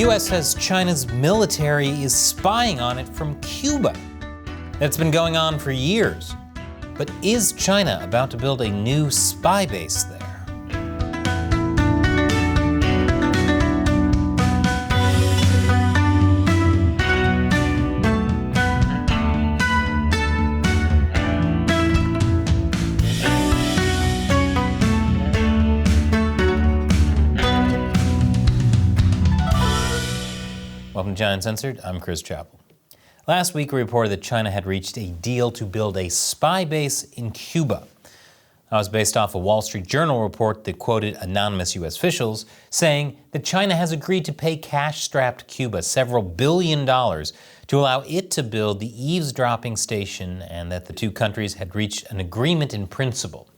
U.S. says China's military is spying on it from Cuba. That's been going on for years. But is China about to build a new spy base there? Welcome to Chine Uncensored. I'm Chris Chappell. Last week, we reported that China had reached a deal to build a spy base in Cuba. That was based off a Wall Street Journal report that quoted anonymous U.S. officials saying that China has agreed to pay cash-strapped Cuba several $billions to allow it to build the eavesdropping station, and that the two countries had reached an agreement in principle.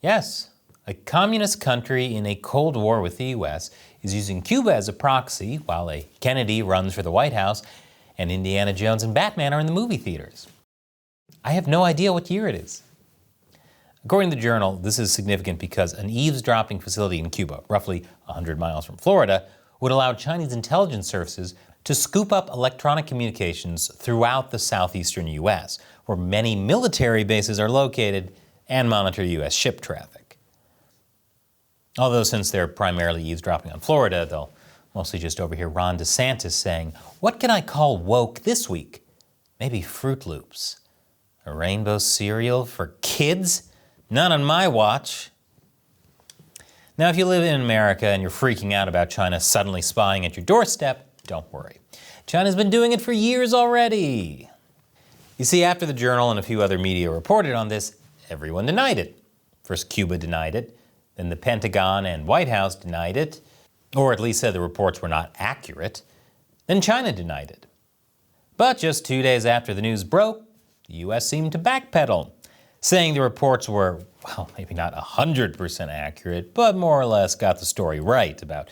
Yes, a communist country in a Cold War with the U.S. is using Cuba as a proxy while a Kennedy runs for the White House and Indiana Jones and Batman are in the movie theaters. I have no idea what year it is. According to the Journal, this is significant because an eavesdropping facility in Cuba, roughly 100 miles from Florida, would allow Chinese intelligence services to scoop up electronic communications throughout the southeastern U.S., where many military bases are located, and monitor U.S. ship traffic. Although since they're primarily eavesdropping on Florida, they'll mostly just overhear Ron DeSantis saying, "What can I call woke this week? Maybe Fruit Loops. A rainbow cereal for kids? Not on my watch." Now, if you live in America and you're freaking out about China suddenly spying at your doorstep, don't worry. China's been doing it for years already. You see, after the Journal and a few other media reported on this, everyone denied it. First, Cuba denied it. Then the Pentagon and White House denied it, or at least said the reports were not accurate. Then China denied it. But just 2 days after the news broke, the U.S. seemed to backpedal, saying the reports were, well, maybe not 100% accurate, but more or less got the story right about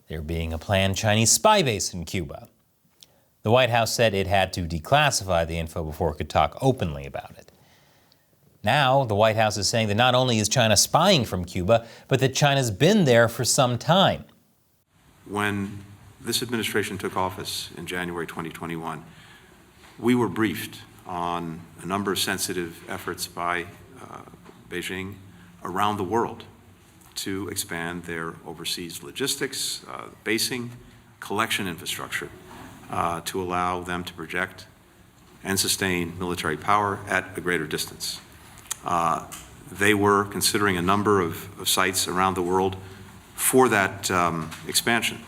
there being a planned Chinese spy base in Cuba. The White House said it had to declassify the info before it could talk openly about it. Now, the White House is saying that not only is China spying from Cuba, but that China's been there for some time. When this administration took office in January 2021, we were briefed on a number of sensitive efforts by Beijing around the world to expand their overseas logistics, basing, collection infrastructure to allow them to project and sustain military power at a greater distance. They were considering a number of sites around the world for that expansion,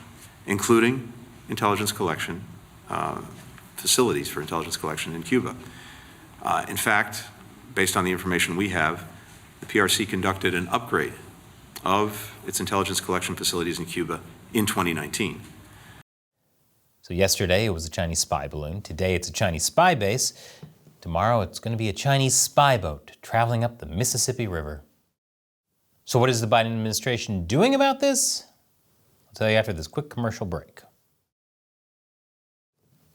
including intelligence collection, facilities for intelligence collection in Cuba. In fact, based on the information we have, the PRC conducted an upgrade of its intelligence collection facilities in Cuba in 2019. So yesterday it was a Chinese spy balloon. Today it's a Chinese spy base. Tomorrow it's going to be a Chinese spy boat traveling up the Mississippi River. So what is the Biden administration doing about this? I'll tell you after this quick commercial break.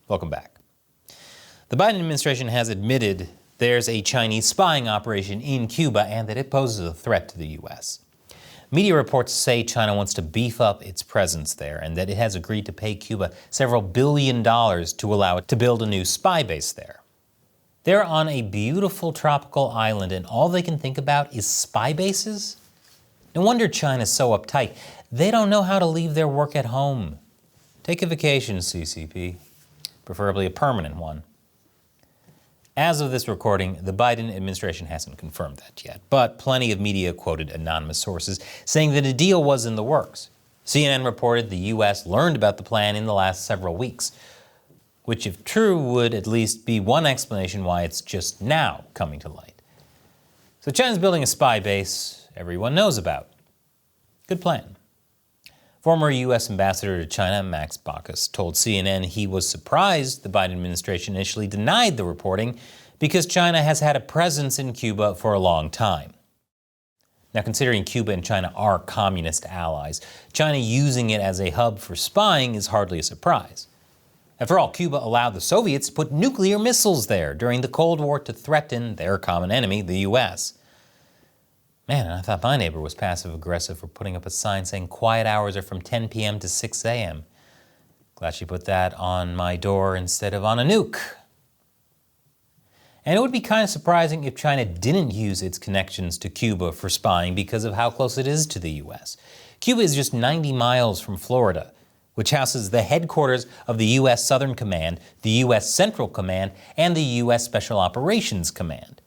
Welcome back. The Biden administration has admitted there's a Chinese spying operation in Cuba and that it poses a threat to the U.S. Media reports say China wants to beef up its presence there and that it has agreed to pay Cuba several $billions to allow it to build a new spy base there. They're on a beautiful tropical island and all they can think about is spy bases? No wonder China's so uptight. They don't know how to leave their work at home. Take a vacation, CCP, preferably a permanent one. As of this recording, the Biden administration hasn't confirmed that yet, but plenty of media quoted anonymous sources saying that a deal was in the works. CNN reported the U.S. learned about the plan in the last several weeks, which if true would at least be one explanation why it's just now coming to light. So China's building a spy base everyone knows about. Good plan. Former U.S. Ambassador to China, Max Baucus, told CNN he was surprised the Biden administration initially denied the reporting because China has had a presence in Cuba for a long time. Now, considering Cuba and China are communist allies, China using it as a hub for spying is hardly a surprise. After all, Cuba allowed the Soviets to put nuclear missiles there during the Cold War to threaten their common enemy, the U.S. Man, I thought my neighbor was passive-aggressive for putting up a sign saying quiet hours are from 10 p.m. to 6 a.m. Glad she put that on my door instead of on a nuke. And it would be kind of surprising if China didn't use its connections to Cuba for spying because of how close it is to the U.S. Cuba is just 90 miles from Florida, which houses the headquarters of the U.S. Southern Command, the U.S. Central Command, and the U.S. Special Operations Command.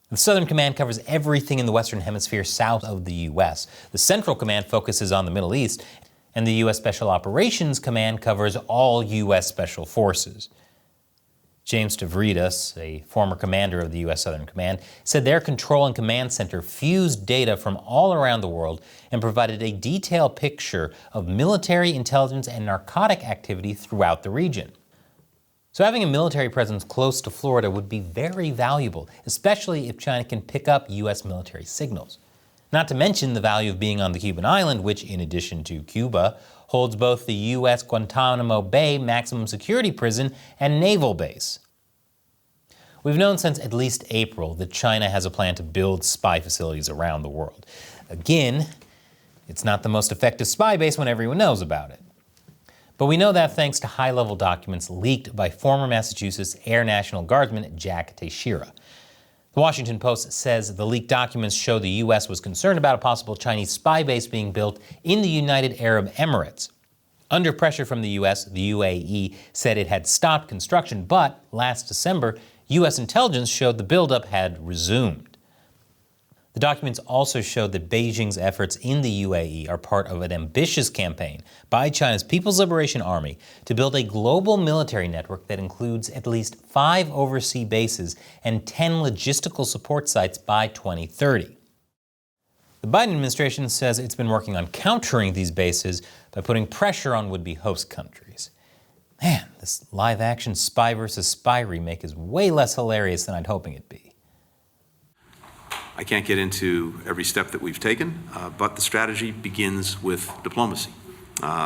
The Southern Command covers everything in the Western Hemisphere south of the U.S. The Central Command focuses on the Middle East, and the U.S. Special Operations Command covers all U.S. Special Forces. James Stavridis, a former commander of the U.S. Southern Command, said their control and command center fused data from all around the world and provided a detailed picture of military, intelligence, and narcotic activity throughout the region. So having a military presence close to Florida would be very valuable, especially if China can pick up U.S. military signals. Not to mention the value of being on the Cuban island, which, in addition to Cuba, holds both the U.S. Guantanamo Bay maximum security prison and naval base. We've known since at least April that China has a plan to build spy facilities around the world. Again, it's not the most effective spy base when everyone knows about it. But we know that thanks to high-level documents leaked by former Massachusetts Air National Guardsman Jack Teixeira. The Washington Post says the leaked documents show the U.S. was concerned about a possible Chinese spy base being built in the United Arab Emirates. Under pressure from the U.S., the UAE said it had stopped construction, but last December, U.S. intelligence showed the buildup had resumed. The documents also showed that Beijing's efforts in the UAE are part of an ambitious campaign by China's People's Liberation Army to build a global military network that includes at least 5 overseas bases and 10 logistical support sites by 2030. The Biden administration says it's been working on countering these bases by putting pressure on would-be host countries. Man, this live-action spy versus spy remake is way less hilarious than I'd hoping it'd be. I can't get into every step that we've taken, but the strategy begins with diplomacy.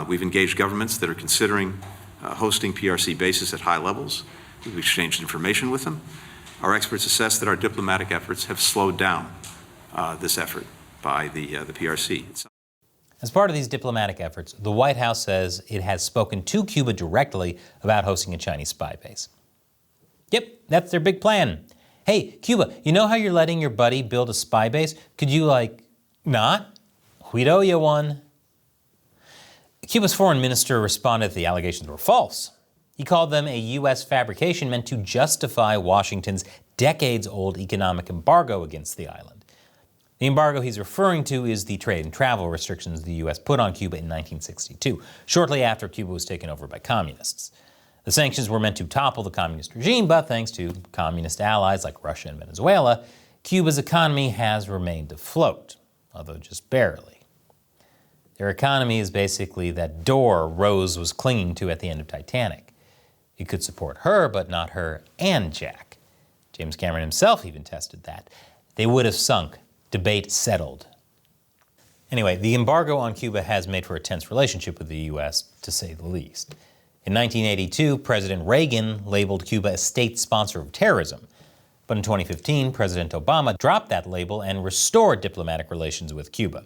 We've engaged governments that are considering hosting PRC bases at high levels. We've exchanged information with them. Our experts assess that our diplomatic efforts have slowed down this effort by the PRC. As part of these diplomatic efforts, the White House says it has spoken to Cuba directly about hosting a Chinese spy base. Yep, that's their big plan. Hey, Cuba, you know how you're letting your buddy build a spy base? Could you, not? We'd owe you one. Cuba's foreign minister responded that the allegations were false. He called them a U.S. fabrication meant to justify Washington's decades-old economic embargo against the island. The embargo he's referring to is the trade and travel restrictions the U.S. put on Cuba in 1962, shortly after Cuba was taken over by communists. The sanctions were meant to topple the communist regime, but thanks to communist allies like Russia and Venezuela, Cuba's economy has remained afloat, although just barely. Their economy is basically that door Rose was clinging to at the end of Titanic. It could support her, but not her and Jack. James Cameron himself even tested that. They would have sunk. Debate settled. Anyway, the embargo on Cuba has made for a tense relationship with the U.S., to say the least. In 1982, President Reagan labeled Cuba a state sponsor of terrorism. But in 2015, President Obama dropped that label and restored diplomatic relations with Cuba.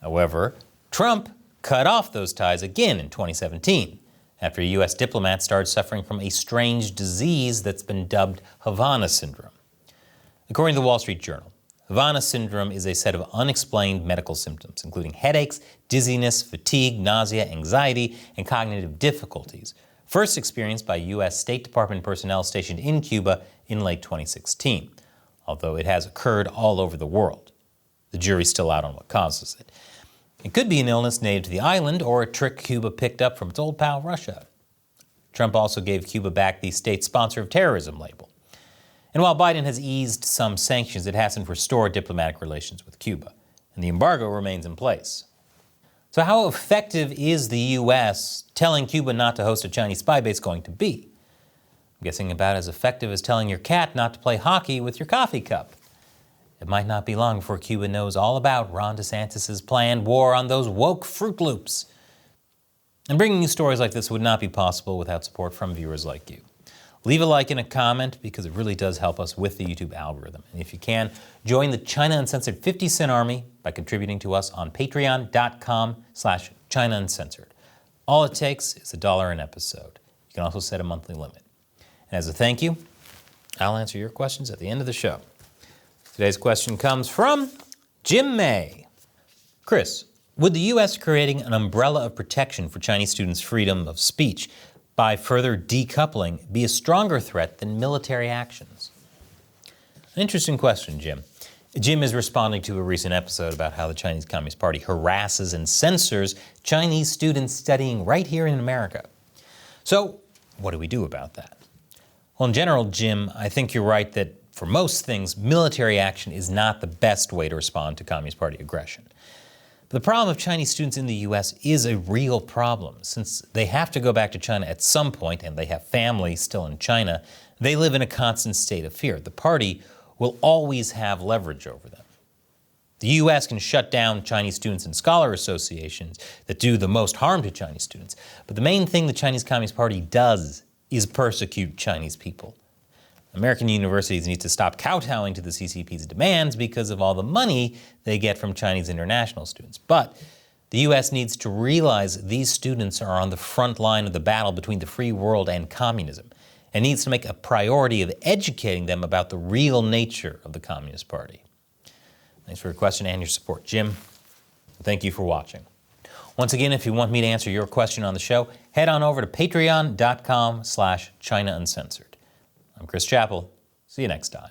However, Trump cut off those ties again in 2017, after a U.S. diplomat started suffering from a strange disease that's been dubbed Havana syndrome. According to the Wall Street Journal, Havana syndrome is a set of unexplained medical symptoms, including headaches, dizziness, fatigue, nausea, anxiety, and cognitive difficulties, first experienced by U.S. State Department personnel stationed in Cuba in late 2016, although it has occurred all over the world. The jury's still out on what causes it. It could be an illness native to the island or a trick Cuba picked up from its old pal Russia. Trump also gave Cuba back the state sponsor of terrorism label. And while Biden has eased some sanctions, it hasn't restored diplomatic relations with Cuba, and the embargo remains in place. So how effective is the U.S. telling Cuba not to host a Chinese spy base going to be? I'm guessing about as effective as telling your cat not to play hockey with your coffee cup. It might not be long before Cuba knows all about Ron DeSantis' planned war on those woke Fruit Loops. And bringing you stories like this would not be possible without support from viewers like you. Leave a like and a comment because it really does help us with the YouTube algorithm. And if you can, join the China Uncensored 50 Cent Army by contributing to us on patreon.com/China Uncensored. All it takes is $1 an episode. You can also set a monthly limit. And as a thank you, I'll answer your questions at the end of the show. Today's question comes from Jim May. Chris, would the U.S. creating an umbrella of protection for Chinese students' freedom of speech by further decoupling be a stronger threat than military actions? An interesting question, Jim. Jim is responding to a recent episode about how the Chinese Communist Party harasses and censors Chinese students studying right here in America. So, what do we do about that? Well, in general, Jim, I think you're right that for most things, military action is not the best way to respond to Communist Party aggression. The problem of Chinese students in the U.S. is a real problem. Since they have to go back to China at some point, and they have family still in China, they live in a constant state of fear. The party will always have leverage over them. The U.S. can shut down Chinese students and scholar associations that do the most harm to Chinese students. But the main thing the Chinese Communist Party does is persecute Chinese people. American universities need to stop kowtowing to the CCP's demands because of all the money they get from Chinese international students. But the U.S. needs to realize these students are on the front line of the battle between the free world and communism, and needs to make a priority of educating them about the real nature of the Communist Party. Thanks for your question and your support, Jim. Thank you for watching. Once again, if you want me to answer your question on the show, head on over to patreon.com/China Uncensored. I'm Chris Chappell. See you next time.